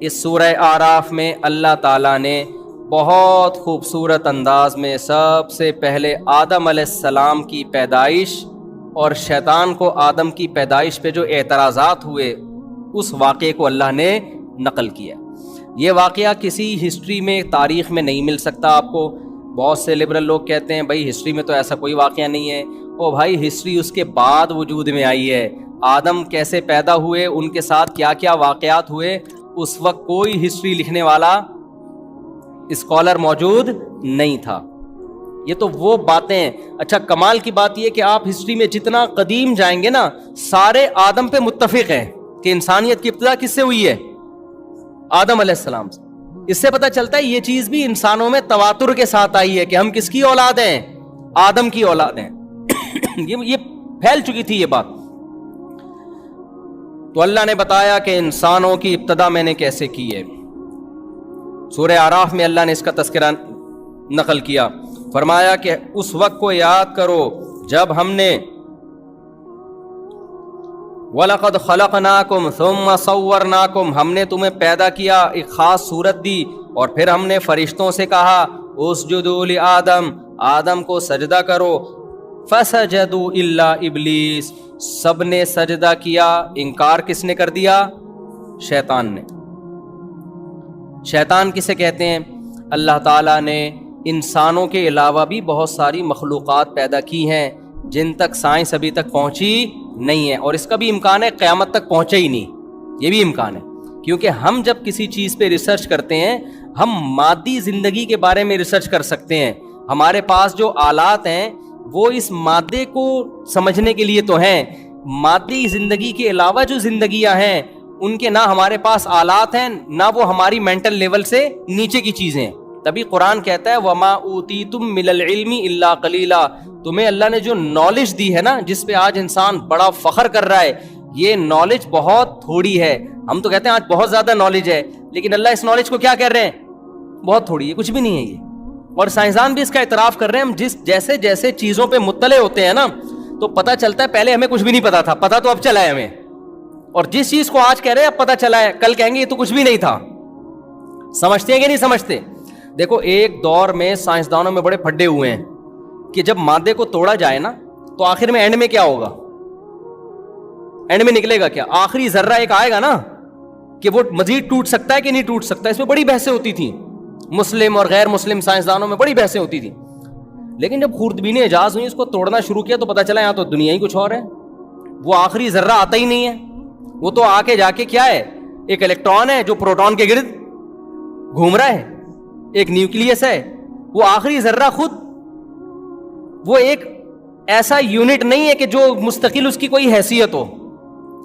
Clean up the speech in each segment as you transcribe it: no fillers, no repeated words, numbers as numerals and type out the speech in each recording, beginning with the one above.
اس سورہ اعراف میں اللہ تعالیٰ نے بہت خوبصورت انداز میں سب سے پہلے آدم علیہ السلام کی پیدائش اور شیطان کو آدم کی پیدائش پہ جو اعتراضات ہوئے اس واقعے کو اللہ نے نقل کیا. یہ واقعہ کسی ہسٹری میں تاریخ میں نہیں مل سکتا آپ کو. بہت سے لبرل لوگ کہتے ہیں بھائی ہسٹری میں تو ایسا کوئی واقعہ نہیں ہے. او بھائی ہسٹری اس کے بعد وجود میں آئی ہے. آدم کیسے پیدا ہوئے, ان کے ساتھ کیا کیا واقعات ہوئے, اس وقت کوئی ہسٹری لکھنے والا اسکالر موجود نہیں تھا. یہ تو وہ باتیں ہیں. اچھا کمال کی بات یہ کہ آپ ہسٹری میں جتنا قدیم جائیں گے نا, سارے آدم پہ متفق ہیں کہ انسانیت کی ابتدا کس سے ہوئی ہے؟ آدم علیہ السلام سے. اس سے پتہ چلتا ہے یہ چیز بھی انسانوں میں تواتر کے ساتھ آئی ہے کہ ہم کس کی اولاد ہیں؟ آدم کی اولاد ہیں. یہ پھیل چکی تھی یہ بات. تو اللہ نے بتایا کہ انسانوں کی ابتدا میں نے کیسے کی ہے. سورہ اعراف میں اللہ نے اس کا تذکرہ نقل کیا. فرمایا کہ اس وقت کو یاد کرو جب ہم نے وَلَقَدْ خَلَقْنَاكُمْ ثُمَّ صَوَّرْنَاكُمْ, ہم نے تمہیں پیدا کیا, ایک خاص صورت دی, اور پھر ہم نے فرشتوں سے کہا اسجدوا لآدم, آدم کو سجدہ کرو. فَسَجَدُوا إِلَّا إِبْلِيسَ, سب نے سجدہ کیا. انکار کس نے کر دیا؟ شیطان نے. شیطان کسے کہتے ہیں؟ اللہ تعالیٰ نے انسانوں کے علاوہ بھی بہت ساری مخلوقات پیدا کی ہیں جن تک سائنس ابھی تک پہنچی نہیں ہے, اور اس کا بھی امکان ہے قیامت تک پہنچے ہی نہیں. یہ بھی امکان ہے, کیونکہ ہم جب کسی چیز پہ ریسرچ کرتے ہیں ہم مادی زندگی کے بارے میں ریسرچ کر سکتے ہیں. ہمارے پاس جو آلات ہیں وہ اس مادے کو سمجھنے کے لیے تو ہیں. مادی زندگی کے علاوہ جو زندگیاں ہیں ان کے نہ ہمارے پاس آلات ہیں, نہ وہ ہماری مینٹل لیول سے نیچے کی چیزیں ہیں. تبھی قرآن کہتا ہے وَمَا أُوتِيتُم مِّنَ الْعِلْمِ إِلَّا قَلِيلًا, تمہیں اللہ نے جو نالج دی ہے نا, جس پہ آج انسان بڑا فخر کر رہا ہے, یہ نالج بہت تھوڑی ہے. ہم تو کہتے ہیں آج بہت زیادہ نالج ہے, لیکن اللہ اس نالج کو کیا کہہ رہے ہیں؟ بہت تھوڑی ہے, کچھ بھی نہیں ہے یہ. اور سائنسدان بھی اس کا اعتراف کر رہے ہیں. ہم جیسے جیسے چیزوں پہ مطلع ہوتے ہیں نا تو پتہ چلتا ہے پہلے ہمیں کچھ بھی نہیں پتا تھا, پتہ تو اب چلا ہے ہمیں. اور جس چیز کو آج کہہ رہے ہیں اب پتہ چلا ہے, کل کہیں گے یہ تو کچھ بھی نہیں تھا. سمجھتے ہیں کہ نہیں سمجھتے؟ دیکھو ایک دور میں سائنسدانوں میں بڑے پھڈے ہوئے ہیں کہ جب مادے کو توڑا جائے نا تو آخر میں اینڈ میں کیا ہوگا؟ اینڈ میں نکلے گا کیا؟ آخری ذرہ ایک آئے گا نا کہ وہ مزید ٹوٹ سکتا ہے کہ نہیں ٹوٹ سکتا. اس میں بڑی بحثیں ہوتی تھیں, مسلم اور غیر مسلم سائنسدانوں میں بڑی بحثیں ہوتی تھیں. لیکن جب خوردبینی ایجاز ہوئی, اس کو توڑنا شروع کیا تو پتہ چلا یہاں تو دنیا ہی کچھ اور ہے. وہ آخری ذرہ آتا ہی نہیں ہے, وہ تو آ کے جا کے کیا ہے؟ ایک الیکٹران ہے جو پروٹون کے گرد گھوم رہا ہے, ایک نیوکلیس ہے. وہ آخری ذرہ خود وہ ایک ایسا یونٹ نہیں ہے کہ جو مستقل اس کی کوئی حیثیت ہو,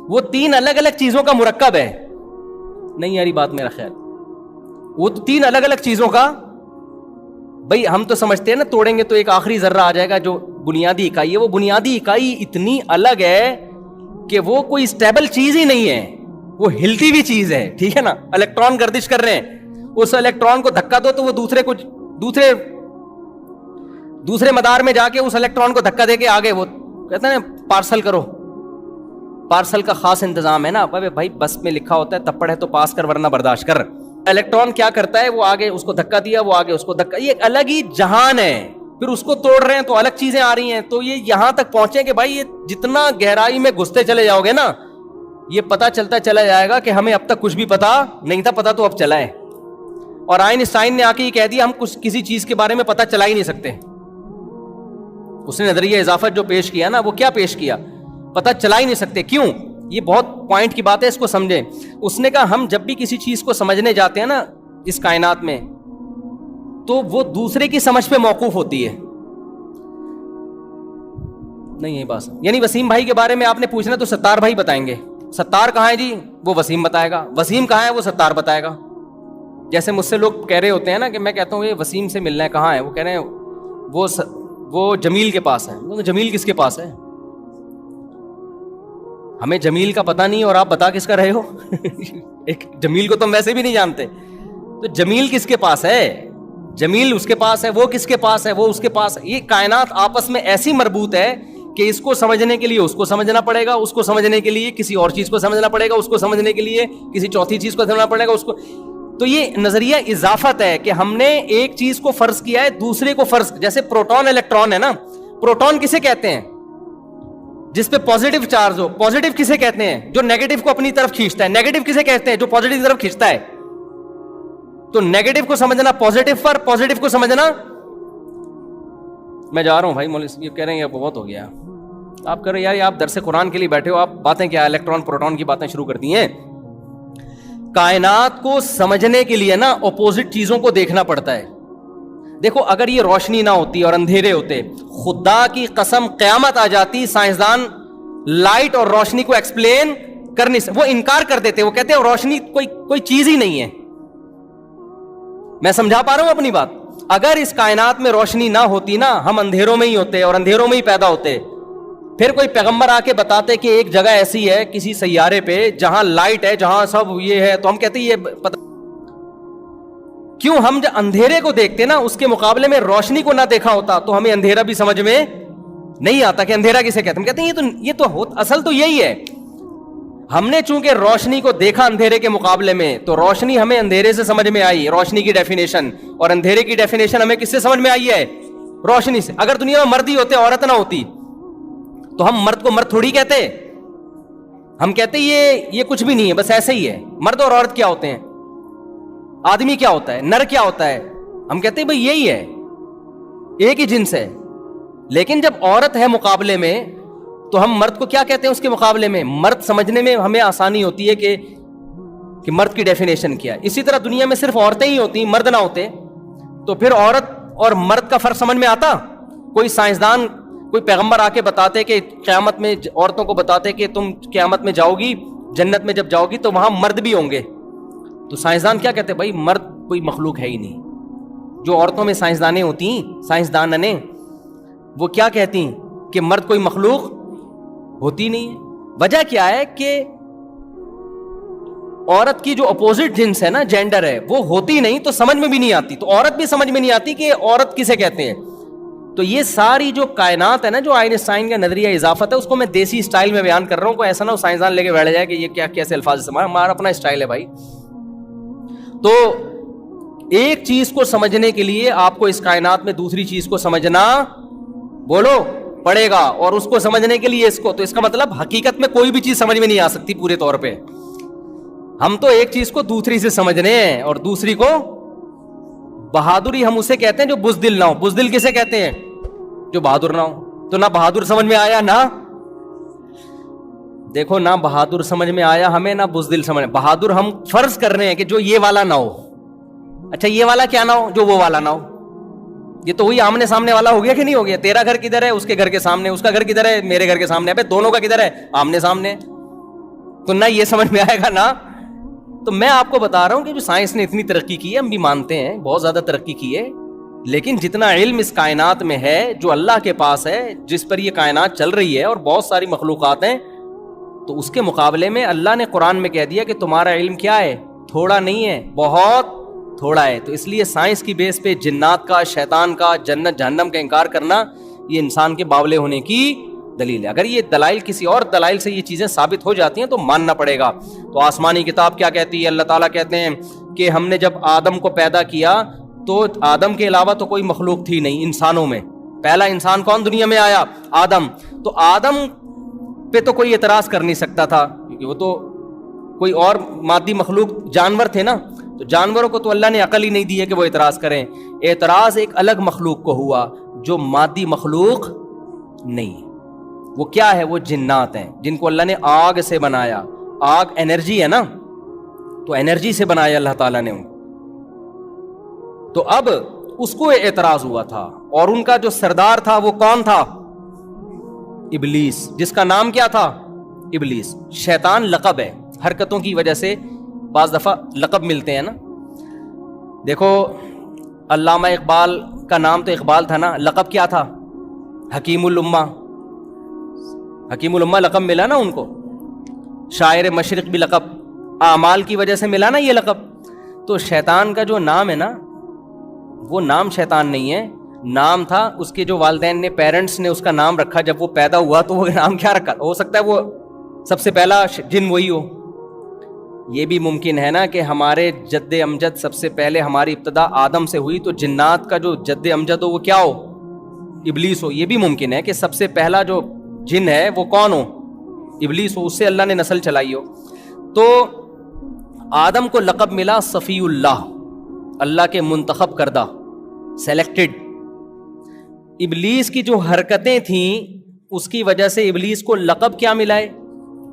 وہ تین الگ الگ چیزوں کا مرکب ہے. نہیں یاری بات میرا خیال, وہ تو تین الگ الگ چیزوں کا. بھئی ہم تو سمجھتے ہیں نا توڑیں گے تو ایک آخری ذرہ آ جائے گا جو بنیادی اکائی ہے. وہ بنیادی اکائی اتنی الگ ہے کہ وہ کوئی اسٹیبل چیز ہی نہیں ہے, وہ ہلتی ہوئی چیز ہے. ٹھیک ہے نا, الیکٹران گردش کر رہے ہیں, اس الیکٹران کو دھکا دو تو وہ دوسرے مدار میں جا کے اس الیکٹران کو دھکا دے کے آگے, وہ کہتے ہیں پارسل کرو. پارسل کا خاص انتظام ہے نا بھائی, بس میں لکھا ہوتا ہے تپڑ ہے تو پاس کر ورنہ برداشت کر. الیکٹران کیا کرتا ہے, وہ آگے اس کو دھکا دیا, وہ آگے اس کو دھکا, یہ الگ ہی جہان ہے. پھر اس کو توڑ رہے ہیں تو الگ چیزیں آ رہی ہیں. تو یہ یہاں تک پہنچے کہ بھائی یہ جتنا گہرائی میں گھستے چلے جاؤ گے نا, یہ پتا چلتا چلا جائے گا کہ ہمیں اب تک کچھ بھی پتا نہیں تھا, پتا تو اب چلا ہے. اور آئنسٹائن نے آ کے یہ کہہ دیا ہم کسی چیز کے بارے میں پتا چلا ہی نہیں سکتے. اس نے نظریہ اضافت جو پیش کیا نا, وہ کیا پیش کیا؟ پتا چلا ہی نہیں سکتے. کیوں؟ یہ بہت پوائنٹ کی بات ہے, اس کو سمجھیں. اس نے کہا ہم جب بھی کسی چیز کو سمجھنے جاتے ہیں نا اس کائنات میں, تو وہ دوسرے کی سمجھ پہ موقوف ہوتی ہے. نہیں یہی بات, یعنی وسیم بھائی کے بارے میں آپ نے پوچھنا تو ستار بھائی بتائیں گے. ستار کہاں ہے جی؟ وہ وسیم بتائے گا. وسیم کہاں ہے؟ وہ ستار بتائے گا. جیسے مجھ سے لوگ کہہ رہے ہوتے ہیں نا کہ میں کہتا ہوں یہ وسیم سے ملنا ہے, کہاں ہے؟ وہ کہہ رہے ہیں وہ جمیل کے پاس ہے. جمیل کس کے پاس ہے؟ ہمیں جمیل کا پتہ نہیں اور آپ بتا کس کا رہے ہو؟ ایک جمیل کو تم ویسے بھی نہیں جانتے. تو جمیل کس کے پاس ہے؟ جمیل اس کے پاس ہے. وہ کس کے پاس ہے؟ وہ اس کے پاس ہے. یہ کائنات آپس میں ایسی مربوط ہے کہ اس کو سمجھنے کے لیے اس کو سمجھنا پڑے گا, اس کو سمجھنے کے لیے کسی اور چیز کو سمجھنا پڑے گا, اس کو سمجھنے کے لیے کسی چوتھی چیز کو سمجھنا پڑے گا, اس کو. تو یہ نظریہ اضافت ہے کہ ہم نے ایک چیز کو فرض کیا ہے دوسرے کو فرض. جیسے پروٹون الیکٹران ہے نا, پروٹون کسے کہتے ہیں؟ جس پہ پازیٹیو چارج ہو. پازیٹیو کسے کہتے ہیں؟ جو نیگیٹو کو اپنی طرف کھینچتا ہے. نیگیٹو کسے کہتے ہیں؟ جو پازیٹیو کی طرف کھینچتا ہے. تو نیگیٹو کو سمجھنا پازیٹیو پر, پازیٹیو کو سمجھنا. میں جا رہا ہوں بھائی, مولوی یہ کہہ رہے ہیں آپ بہت ہو گیا, آپ کر رہے یار, آپ درس قرآن کے لیے بیٹھے ہو, آپ باتیں کیا الیکٹران پروٹون کی باتیں شروع کرتی ہیں. کائنات کو سمجھنے کے لیے نا اپوزٹ چیزوں کو دیکھنا پڑتا ہے. دیکھو اگر یہ روشنی نہ ہوتی اور اندھیرے ہوتے, خدا کی قسم قیامت آ جاتی, سائنسدان لائٹ اور روشنی کو ایکسپلین کر نہیں سکتے, وہ انکار کر دیتے, وہ کہتے ہیں روشنی کوئی چیز ہی نہیں ہے. میں سمجھا پا رہا ہوں اپنی بات؟ اگر اس کائنات میں روشنی نہ ہوتی نا, ہم اندھیروں میں ہی ہوتے اور اندھیروں میں ہی پیدا ہوتے. پھر کوئی پیغمبر آ کے بتاتے کہ ایک جگہ ایسی ہے کسی سیارے پہ جہاں لائٹ ہے, جہاں سب یہ ہے, تو ہم کہتے یہ پتہ کیوں. ہم جب اندھیرے کو دیکھتے نا, اس کے مقابلے میں روشنی کو نہ دیکھا ہوتا تو ہمیں اندھیرا بھی سمجھ میں نہیں آتا کہ اندھیرا کسے کہتے ہیں. ہم کہتے ہیں یہ تو اصل تو یہی ہے. ہم نے چونکہ روشنی کو دیکھا اندھیرے کے مقابلے میں, تو روشنی ہمیں اندھیرے سے سمجھ میں آئی, روشنی کی ڈیفینیشن, اور اندھیرے کی ڈیفینیشن ہمیں کس سے سمجھ میں آئی ہے؟ روشنی سے. اگر دنیا میں مرد ہی ہوتے عورت نہ ہوتی تو ہم مرد کو مرد تھوڑی کہتے. ہم کہتے یہ کچھ بھی نہیں ہے, بس ایسے ہی ہے. مرد اور عورت کیا ہوتے ہیں؟ آدمی کیا ہوتا ہے؟ نر کیا ہوتا ہے؟ ہم کہتے ہیں بھئی یہی ہے, ایک ہی جنس ہے. لیکن جب عورت ہے مقابلے میں, تو ہم مرد کو کیا کہتے ہیں اس کے مقابلے میں؟ مرد سمجھنے میں ہمیں آسانی ہوتی ہے کہ مرد کی ڈیفینیشن کیا ہے. اسی طرح دنیا میں صرف عورتیں ہی ہوتی, مرد نہ ہوتے, تو پھر عورت اور مرد کا فرق سمجھ میں آتا؟ کوئی سائنسدان, کوئی پیغمبر آ کے بتاتے کہ قیامت میں عورتوں کو بتاتے کہ تم قیامت میں جاؤ گی, جنت میں جب جاؤ گی تو وہاں مرد بھی ہوں گے, تو سائنسدان کیا کہتے ہیں؟ بھائی مرد کوئی مخلوق ہے ہی نہیں. جو عورتوں میں سائنسدانیں ہوتی ہیں, سائنسدانیں, وہ کیا کہتی ہیں کہ مرد کوئی مخلوق ہوتی نہیں ہے. وجہ کیا ہے کہ عورت کی جو اپوزٹ جنس ہے نا, جینڈر ہے, وہ ہوتی نہیں تو سمجھ میں بھی نہیں آتی. تو عورت بھی سمجھ میں نہیں آتی کہ عورت کسے کہتے ہیں. تو یہ ساری جو کائنات ہے نا, جو آئنسٹائن کا نظریہ اضافت ہے, اس کو میں دیسی اسٹائل میں بیان کر رہا ہوں. کوئی ایسا نہ ہو سائنسدان لے کے بیٹھ جائے کہ یہ کیا کیسے الفاظ استعمال, ہمارا اپنا اسٹائل ہے بھائی. تو ایک چیز کو سمجھنے کے لیے آپ کو اس کائنات میں دوسری چیز کو سمجھنا بولو پڑے گا, اور اس کو سمجھنے کے لیے اس کو. تو اس کا مطلب حقیقت میں کوئی بھی چیز سمجھ میں نہیں آ سکتی پورے طور پہ. ہم تو ایک چیز کو دوسری سے سمجھنے ہیں, اور دوسری کو بہادری ہم اسے کہتے ہیں جو بزدل نہ ہو. بزدل کسے کہتے ہیں؟ جو بہادر نہ ہو. تو نہ بہادر سمجھ میں آیا, نہ دیکھو نہ بہادر سمجھ میں آیا ہمیں, نہ بزدل سمجھ. بہادر ہم فرض کر رہے ہیں کہ جو یہ والا نہ ہو. اچھا یہ والا کیا نہ ہو؟ جو وہ والا نہ ہو. یہ تو وہی آمنے سامنے والا ہو گیا کہ نہیں ہو گیا؟ تیرا گھر کدھر ہے؟ اس کے گھر کے سامنے. اس کا گھر کدھر ہے؟ میرے گھر کے سامنے. ابے دونوں کا کدھر ہے؟ آمنے سامنے. تو نہ یہ سمجھ میں آئے گا نا. تو میں آپ کو بتا رہا ہوں کہ جو سائنس نے اتنی ترقی کی ہے, ہم بھی مانتے ہیں بہت زیادہ ترقی کی ہے, لیکن جتنا علم اس کائنات میں ہے, جو اللہ کے پاس ہے, جس پر یہ کائنات چل رہی ہے, اور بہت ساری مخلوقات ہیں, تو اس کے مقابلے میں اللہ نے قرآن میں کہہ دیا کہ تمہارا علم کیا ہے؟ تھوڑا نہیں ہے, بہت تھوڑا ہے. تو اس لیے سائنس کی بیس پہ جنات کا, شیطان کا, جنت جہنم کا انکار کرنا, یہ انسان کے باولے ہونے کی دلیل ہے. اگر یہ دلائل کسی اور دلائل سے یہ چیزیں ثابت ہو جاتی ہیں تو ماننا پڑے گا. تو آسمانی کتاب کیا کہتی ہے؟ اللہ تعالیٰ کہتے ہیں کہ ہم نے جب آدم کو پیدا کیا تو آدم کے علاوہ تو کوئی مخلوق تھی نہیں انسانوں میں. پہلا انسان کون دنیا میں آیا؟ آدم. تو آدم پہ تو کوئی اعتراض کر نہیں سکتا تھا, کیونکہ وہ تو کوئی اور مادی مخلوق, جانور تھے نا, تو جانوروں کو تو اللہ نے عقل ہی نہیں دی ہے کہ وہ اعتراض کریں. اعتراض ایک الگ مخلوق کو ہوا جو مادی مخلوق نہیں. وہ کیا ہے؟ وہ جنات ہیں, جن کو اللہ نے آگ سے بنایا. آگ انرجی ہے نا, تو انرجی سے بنایا اللہ تعالیٰ نے ان کو. تو اب اس کو اعتراض ہوا تھا, اور ان کا جو سردار تھا وہ کون تھا؟ ابلیس, جس کا نام کیا تھا؟ ابلیس. شیطان لقب ہے, حرکتوں کی وجہ سے بعض دفعہ لقب ملتے ہیں نا. دیکھو علامہ اقبال کا نام تو اقبال تھا نا, لقب کیا تھا؟ حکیم الامہ. حکیم الامہ لقب ملا نا ان کو. شاعر مشرق بھی لقب, اعمال کی وجہ سے ملا نا یہ لقب. تو شیطان کا جو نام ہے نا, وہ نام شیطان نہیں ہے, نام تھا اس کے جو والدین نے پیرنٹس نے اس کا نام رکھا جب وہ پیدا ہوا تو وہ نام کیا رکھا؟ ہو سکتا ہے وہ سب سے پہلا جن وہی ہو. یہ بھی ممکن ہے نا کہ ہمارے جد امجد سب سے پہلے ہماری ابتدا آدم سے ہوئی تو جنات کا جو جد امجد ہو وہ کیا ہو؟ ابلیس ہو. یہ بھی ممکن ہے کہ سب سے پہلا جو جن ہے وہ کون ہو؟ ابلیس ہو, اس سے اللہ نے نسل چلائی ہو. تو آدم کو لقب ملا صفی اللہ, اللہ کے منتخب کردہ, سلیکٹڈ. ابلیس کی جو حرکتیں تھیں اس کی وجہ سے ابلیس کو لقب کیا ملا ہے؟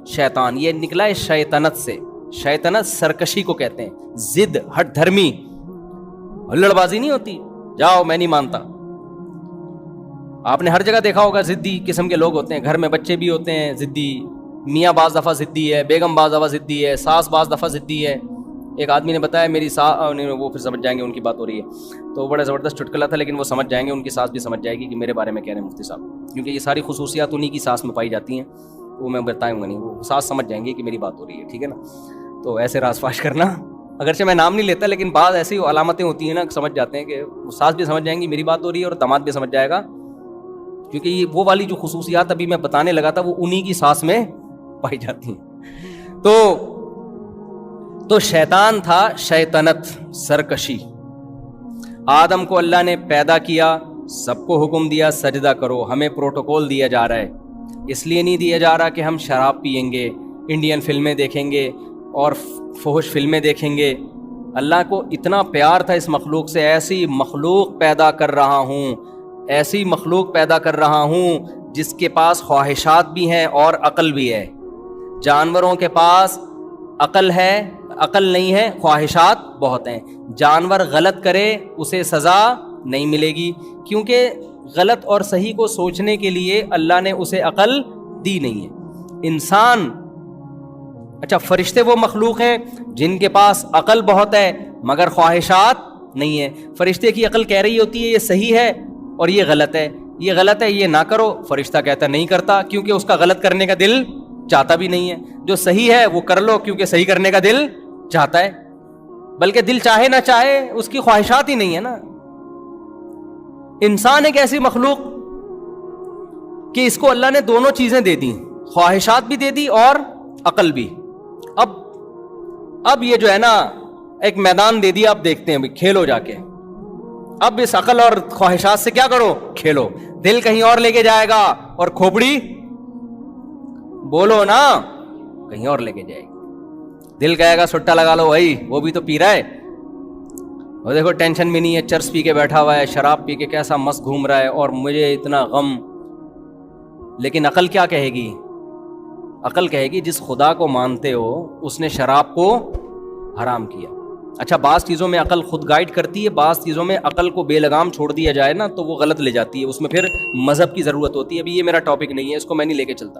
شیطان. یہ نکلا ہے شیطنت سے. شیطنت سرکشی کو کہتے ہیں, ضد, ہٹ دھرمی, ہلڑ بازی نہیں ہوتی, جاؤ میں نہیں مانتا. آپ نے ہر جگہ دیکھا ہوگا ضدی قسم کے لوگ ہوتے ہیں, گھر میں بچے بھی ہوتے ہیں ضدی, میاں بعض دفعہ ضدی ہے, بیگم بعض دفعہ ضدی ہے, ساس بعض دفعہ ضدی ہے. ایک آدمی نے بتایا میری وہ پھر سمجھ جائیں گے ان کی بات ہو رہی ہے, تو بڑا زبردست چٹکلا تھا لیکن وہ سمجھ جائیں گے, ان کی ساس بھی سمجھ جائے گی کہ میرے بارے میں کہہ رہے ہیں مفتی صاحب, کیونکہ یہ ساری خصوصیات انہی کی ساس میں پائی جاتی ہیں. وہ میں بتاؤں گا نہیں, وہ ساس سمجھ جائیں گے کہ میری بات ہو رہی ہے, ٹھیک ہے نا. تو ایسے راز فاش کرنا, اگرچہ میں نام نہیں لیتا لیکن بعض ایسی علامتیں ہوتی ہیں نا, سمجھ جاتے ہیں کہ ساس بھی سمجھ جائیں گی میری بات ہو رہی ہے اور داماد بھی سمجھ جائے گا, کیونکہ یہ وہ والی جو خصوصیات ابھی میں بتانے لگا تھا وہ انہی کی ساس میں پائی جاتی ہیں. تو شیطان تھا شیطنت, سرکشی. آدم کو اللہ نے پیدا کیا, سب کو حکم دیا سجدہ کرو. ہمیں پروٹوکول دیا جا رہا ہے, اس لیے نہیں دیا جا رہا کہ ہم شراب پیئیں گے, انڈین فلمیں دیکھیں گے اور فحش فلمیں دیکھیں گے. اللہ کو اتنا پیار تھا اس مخلوق سے, ایسی مخلوق پیدا کر رہا ہوں, ایسی مخلوق پیدا کر رہا ہوں جس کے پاس خواہشات بھی ہیں اور عقل بھی ہے. جانوروں کے پاس عقل ہے, عقل نہیں ہے, خواہشات بہت ہیں. جانور غلط کرے اسے سزا نہیں ملے گی, کیونکہ غلط اور صحیح کو سوچنے کے لیے اللہ نے اسے عقل دی نہیں ہے. انسان, اچھا فرشتے وہ مخلوق ہیں جن کے پاس عقل بہت ہے مگر خواہشات نہیں ہے. فرشتے کی عقل کہہ رہی ہوتی ہے یہ صحیح ہے اور یہ غلط ہے, یہ غلط ہے یہ نہ کرو, فرشتہ کہتا نہیں کرتا کیونکہ اس کا غلط کرنے کا دل چاہتا بھی نہیں ہے. جو صحیح ہے وہ کر لو کیونکہ صحیح کرنے کا دل چاہتا ہے, بلکہ دل چاہے نہ چاہے اس کی خواہشات ہی نہیں ہے نا. انسان ایک ایسی مخلوق کہ اس کو اللہ نے دونوں چیزیں دے دی, خواہشات بھی دے دی اور عقل بھی. اب یہ جو ہے نا ایک میدان دے دیا, اب دیکھتے ہیں کھیلو جا کے. اب اس عقل اور خواہشات سے کیا کرو, کھیلو. دل کہیں اور لے کے جائے گا اور کھوپڑی بولو نا کہیں اور لے کے جائے گی. دل کہے گا سٹا لگا لو بھائی, وہ بھی تو پی رہا ہے, اور دیکھو ٹینشن بھی نہیں ہے, چرس پی کے بیٹھا ہوا ہے, شراب پی کے کیسا مست گھوم رہا ہے اور مجھے اتنا غم. لیکن عقل کیا کہے گی؟ عقل کہے گی جس خدا کو مانتے ہو اس نے شراب کو حرام کیا. اچھا بعض چیزوں میں عقل خود گائیڈ کرتی ہے, بعض چیزوں میں عقل کو بے لگام چھوڑ دیا جائے نا تو وہ غلط لے جاتی ہے, اس میں پھر مذہب کی ضرورت ہوتی ہے. ابھی یہ میرا ٹاپک نہیں ہے, اس کو میں نہیں لے کے چلتا.